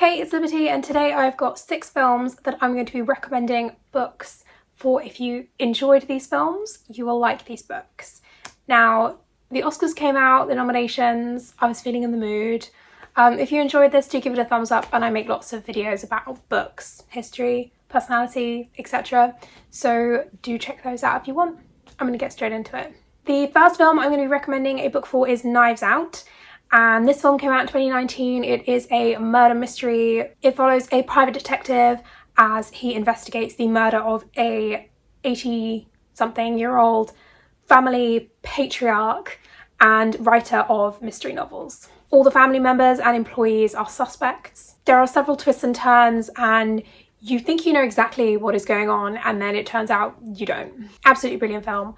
Hey, it's Liberty, and today I've got 6 films that I'm going to be recommending books for. If you enjoyed these films, you will like these books. Now, the Oscars came out, the nominations, I was feeling in the mood. If you enjoyed this, do give it a thumbs up, and I make lots of videos about books, history, personality, etc. So do check those out if you want. I'm going to get straight into it. The first film I'm going to be recommending a book for is Knives Out. And this film came out in 2019. It is a murder mystery. It follows a private detective as he investigates the murder of a 80-something-year-old family patriarch and writer of mystery novels. All the family members and employees are suspects. There are several twists and turns, and you think you know exactly what is going on, and then it turns out you don't. Absolutely brilliant film.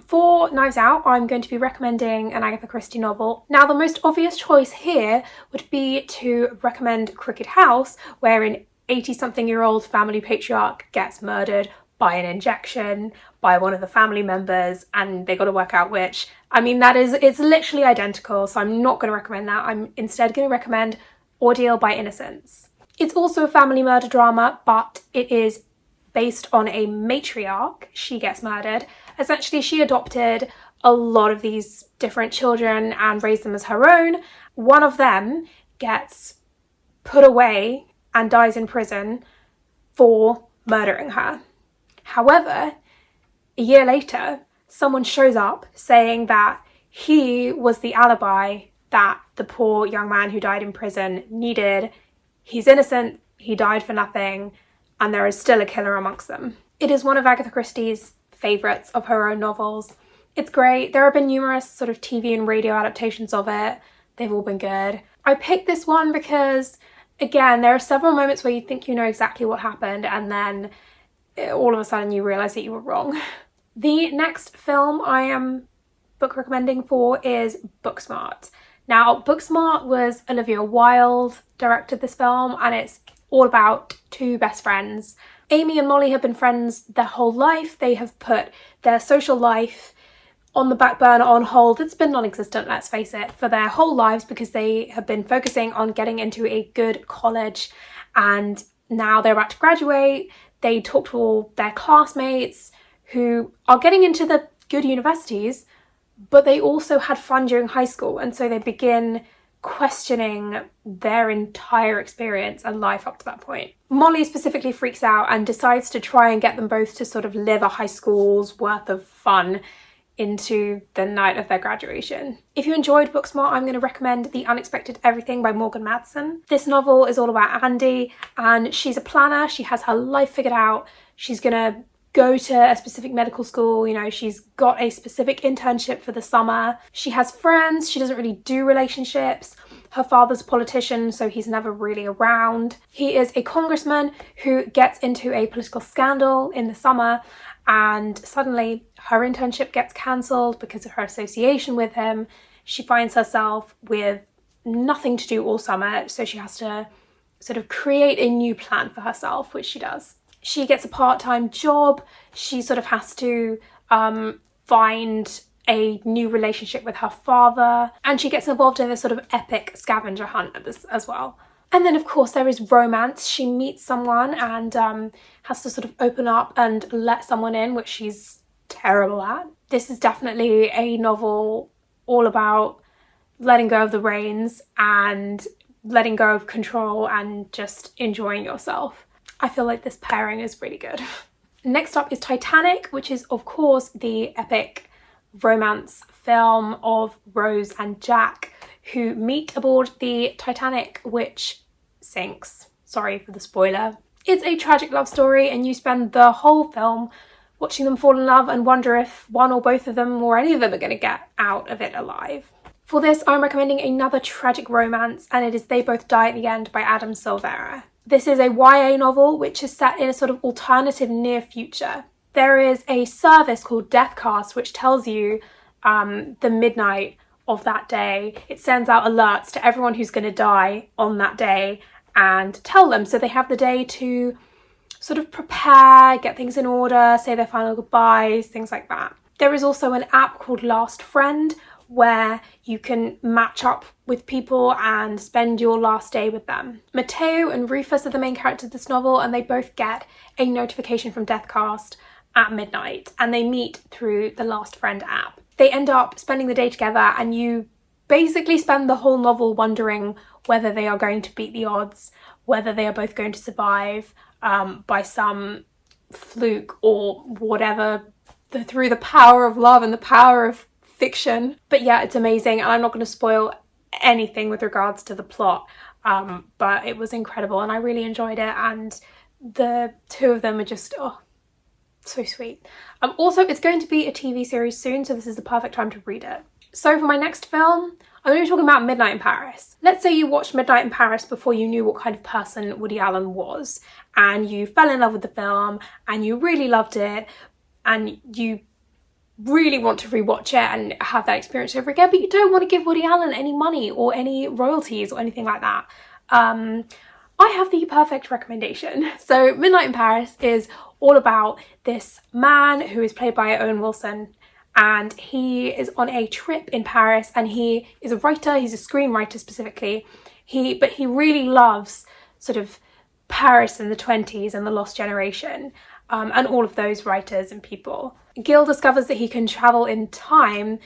For Knives Out, I'm going to be recommending an Agatha Christie novel. Now, the most obvious choice here would be to recommend Cricket House, where an 80-something-year-old family patriarch gets murdered by an injection by one of the family members, and they got to work out which. I mean, it's literally identical, so I'm not going to recommend that. I'm instead going to recommend Ordeal by Innocence. It's also a family murder drama, but it is based on a matriarch. She gets murdered. Essentially, she adopted a lot of these different children and raised them as her own. One of them gets put away and dies in prison for murdering her. However, a year later, someone shows up saying that he was the alibi that the poor young man who died in prison needed. He's innocent, he died for nothing, and there is still a killer amongst them. It is one of Agatha Christie's favourites of her own novels. It's great. There have been numerous sort of TV and radio adaptations of it. They've all been good. I picked this one because, again, there are several moments where you think you know exactly what happened, and then all of a sudden you realise that you were wrong. The next film I am book recommending for is Booksmart. Now, Booksmart was Olivia Wilde directed this film, and it's all about 2 best friends. Amy and Molly have been friends their whole life. They have put their social life on the back burner, on hold. It's been non-existent, let's face it, for their whole lives because they have been focusing on getting into a good college, and now they're about to graduate. They talk to all their classmates who are getting into the good universities, but they also had fun during high school, and so they begin questioning their entire experience and life up to that point. Molly specifically freaks out and decides to try and get them both to sort of live a high school's worth of fun into the night of their graduation. If you enjoyed Booksmart, I'm going to recommend The Unexpected Everything by Morgan Madsen. This novel is all about Andy, and she's a planner. She has her life figured out. She's going to go to a specific medical school, you know, she's got a specific internship for the summer. She has friends, she doesn't really do relationships. Her father's a politician, so he's never really around. He is a congressman who gets into a political scandal in the summer, and suddenly her internship gets cancelled because of her association with him. She finds herself with nothing to do all summer, so she has to sort of create a new plan for herself, which she does. She gets a part-time job. She sort of has to find a new relationship with her father, and she gets involved in this sort of epic scavenger hunt as well. And then, of course, there is romance. She meets someone and has to sort of open up and let someone in, which she's terrible at. This is definitely a novel all about letting go of the reins and letting go of control and just enjoying yourself. I feel like this pairing is really good. Next up is Titanic, which is, of course, the epic romance film of Rose and Jack, who meet aboard the Titanic, which sinks. Sorry for the spoiler. It's a tragic love story, and you spend the whole film watching them fall in love and wonder if one or both of them or any of them are going to get out of it alive. For this, I'm recommending another tragic romance, and it is They Both Die at the End by Adam Silvera. This is a YA novel which is set in a sort of alternative near future. There is a service called Deathcast which tells you the midnight of that day. It sends out alerts to everyone who's going to die on that day and tell them, so they have the day to sort of prepare, get things in order, say their final goodbyes, things like that. There is also an app called Last Friend where you can match up with people and spend your last day with them. Matteo and Rufus are the main characters of this novel, and they both get a notification from Deathcast at midnight, and they meet through the Last Friend app. They end up spending the day together, and you basically spend the whole novel wondering whether they are going to beat the odds, whether they are both going to survive by some fluke or whatever, through the power of love and the power of fiction. But yeah, it's amazing, and I'm not going to spoil anything with regards to the plot, but it was incredible and I really enjoyed it, and the two of them are just, oh, so sweet. Also, it's going to be a TV series soon, so this is the perfect time to read it. So for my next film, I'm going to be talking about Midnight in Paris. Let's say you watched Midnight in Paris before you knew what kind of person Woody Allen was, and you fell in love with the film and you really loved it, and you really want to rewatch it and have that experience over again, but you don't want to give Woody Allen any money or any royalties or anything like that. I have the perfect recommendation. So Midnight in Paris is all about this man who is played by Owen Wilson, and he is on a trip in Paris, and he is a writer, he's a screenwriter specifically, but he really loves sort of Paris in the 20s and the Lost Generation, and all of those writers and people. Gil discovers that he can travel in time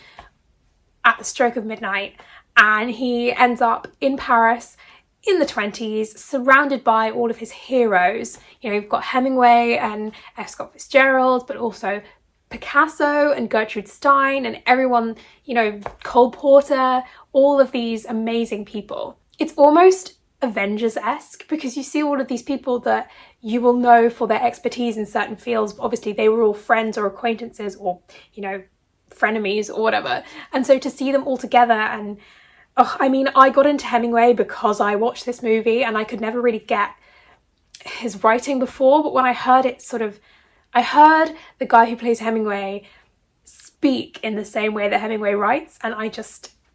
at the stroke of midnight, and he ends up in Paris in the 20s, surrounded by all of his heroes. You know, you've got Hemingway and F. Scott Fitzgerald, but also Picasso and Gertrude Stein and everyone, you know, Cole Porter, all of these amazing people. It's almost Avengers-esque because you see all of these people that you will know for their expertise in certain fields. Obviously, they were all friends or acquaintances or, you know, frenemies or whatever. And so to see them all together, and I mean, I got into Hemingway because I watched this movie and I could never really get his writing before, but when I heard it I heard the guy who plays Hemingway speak in the same way that Hemingway writes, and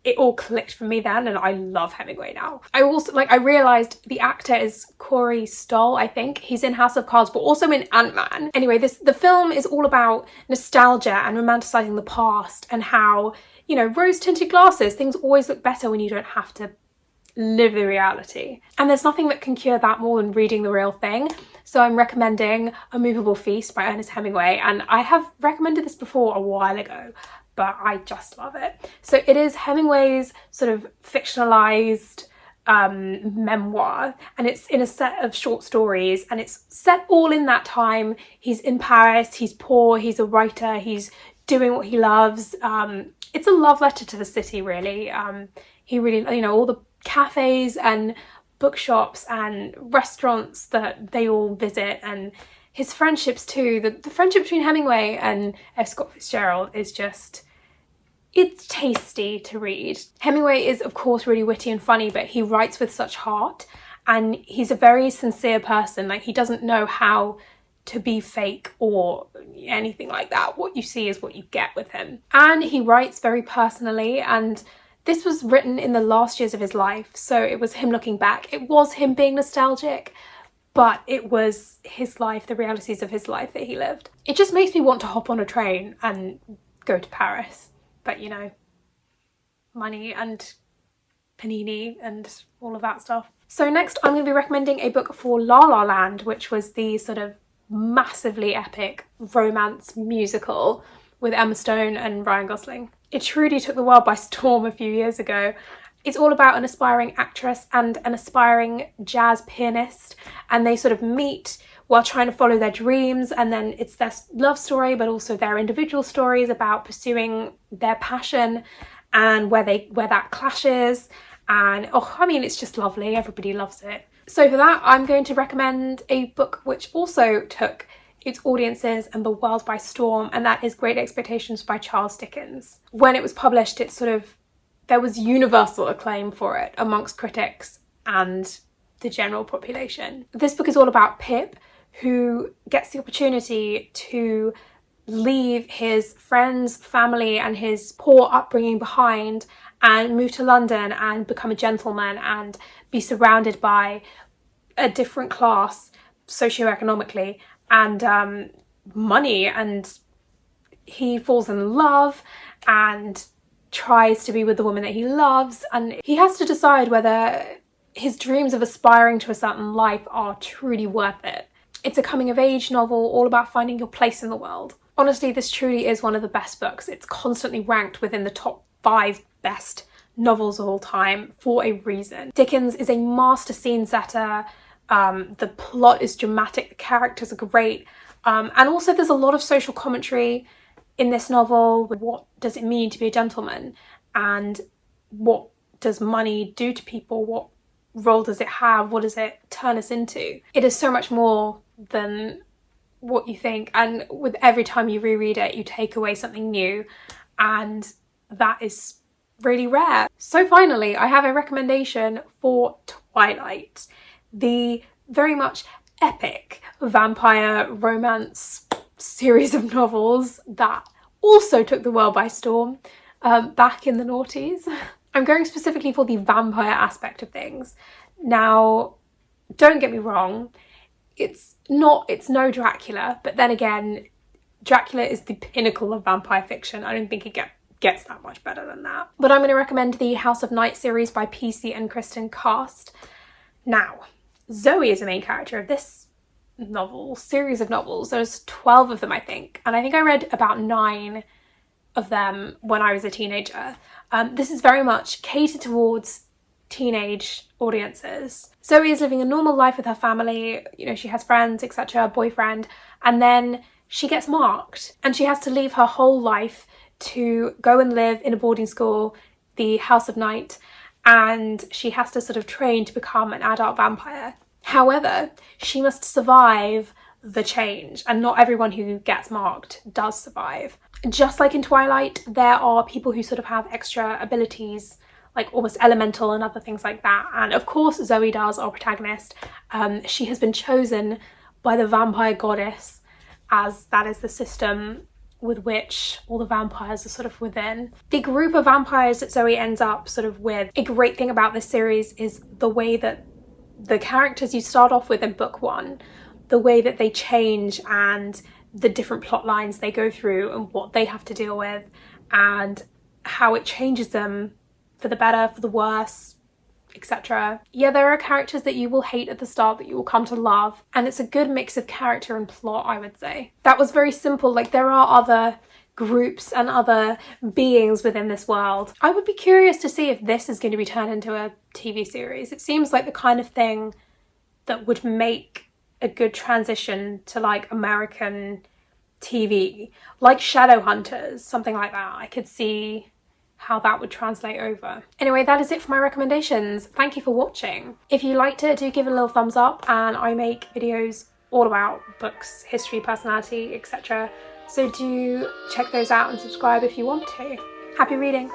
it all clicked for me then, and I love Hemingway now. I realised the actor is Corey Stoll, I think. He's in House of Cards, but also in Ant-Man. Anyway, the film is all about nostalgia and romanticising the past, and how, you know, rose-tinted glasses, things always look better when you don't have to live the reality. And there's nothing that can cure that more than reading the real thing. So I'm recommending A Movable Feast by Ernest Hemingway, and I have recommended this before a while ago, but I just love it. So it is Hemingway's sort of fictionalized memoir, and it's in a set of short stories, and it's set all in that time. He's in Paris, he's poor, he's a writer, he's doing what he loves. It's a love letter to the city, really. He really, you know, all the cafes and bookshops and restaurants that they all visit, and his friendships too. The friendship between Hemingway and F. Scott Fitzgerald is just, it's tasty to read. Hemingway is of course really witty and funny, but he writes with such heart, and he's a very sincere person. Like, he doesn't know how to be fake or anything like that. What you see is what you get with him. And he writes very personally, and this was written in the last years of his life, so it was him looking back. It was him being nostalgic, but it was his life, the realities of his life that he lived. It just makes me want to hop on a train and go to Paris. But, you know, money and panini and all of that stuff. So next I'm going to be recommending a book for La La Land, which was the sort of massively epic romance musical with Emma Stone and Ryan Gosling. It truly took the world by storm a few years ago. It's all about an aspiring actress and an aspiring jazz pianist, and they sort of meet while trying to follow their dreams, and then it's their love story but also their individual stories about pursuing their passion and where that clashes. And oh, I mean, it's just lovely. Everybody loves it. So for that, I'm going to recommend a book which also took its audiences and the world by storm, and that is Great Expectations by Charles Dickens. When it was published, there was universal acclaim for it amongst critics and the general population. This book is all about Pip, who gets the opportunity to leave his friends, family and his poor upbringing behind and move to London and become a gentleman and be surrounded by a different class socioeconomically and money, and he falls in love and tries to be with the woman that he loves, and he has to decide whether his dreams of aspiring to a certain life are truly worth it. It's a coming of age novel all about finding your place in the world. Honestly, this truly is one of the best books. It's constantly ranked within the top 5 best novels of all time for a reason. Dickens is a master scene setter. The plot is dramatic, the characters are great, and also there's a lot of social commentary in this novel. What does it mean to be a gentleman, and what does money do to people? What role does it have? What does it turn us into? It is so much more than what you think, and with every time you reread it you take away something new, and that is really rare. So finally, I have a recommendation for Twilight, the very much epic vampire romance series of novels that also took the world by storm back in the noughties. I'm going specifically for the vampire aspect of things. Now, don't get me wrong, it's no Dracula, but then again, Dracula is the pinnacle of vampire fiction. I don't think it gets that much better than that. But I'm going to recommend the House of Night series by PC and Kristen Cast. Now, Zoe is the main character of this series of novels. There's 12 of them, I think, and I think I read about 9 of them when I was a teenager. This is very much catered towards teenage audiences. Zoe is living a normal life with her family, you know, she has friends, etc., boyfriend, and then she gets marked and she has to leave her whole life to go and live in a boarding school, the House of Night, and she has to sort of train to become an adult vampire. However, she must survive the change, and not everyone who gets marked does survive. Just like in Twilight, there are people who sort of have extra abilities, like almost elemental and other things like that, and of course Zoe does, our protagonist. She has been chosen by the vampire goddess, as that is the system with which all the vampires are sort of within. The group of vampires that Zoe ends up sort of with, a great thing about this series is the way that the characters you start off with in book 1, the way that they change and the different plot lines they go through and what they have to deal with, and how it changes them for the better, for the worse, etc. Yeah, there are characters that you will hate at the start that you will come to love, and it's a good mix of character and plot, I would say. That was very simple. Like, there are other groups and other beings within this world. I would be curious to see if this is going to be turned into a TV series. It seems like the kind of thing that would make a good transition to like American TV, like Shadowhunters, something like that. I could see how that would translate over. Anyway, that is it for my recommendations. Thank you for watching. If you liked it, do give it a little thumbs up, and I make videos all about books, history, personality, etc. So do check those out and subscribe if you want to. Happy reading!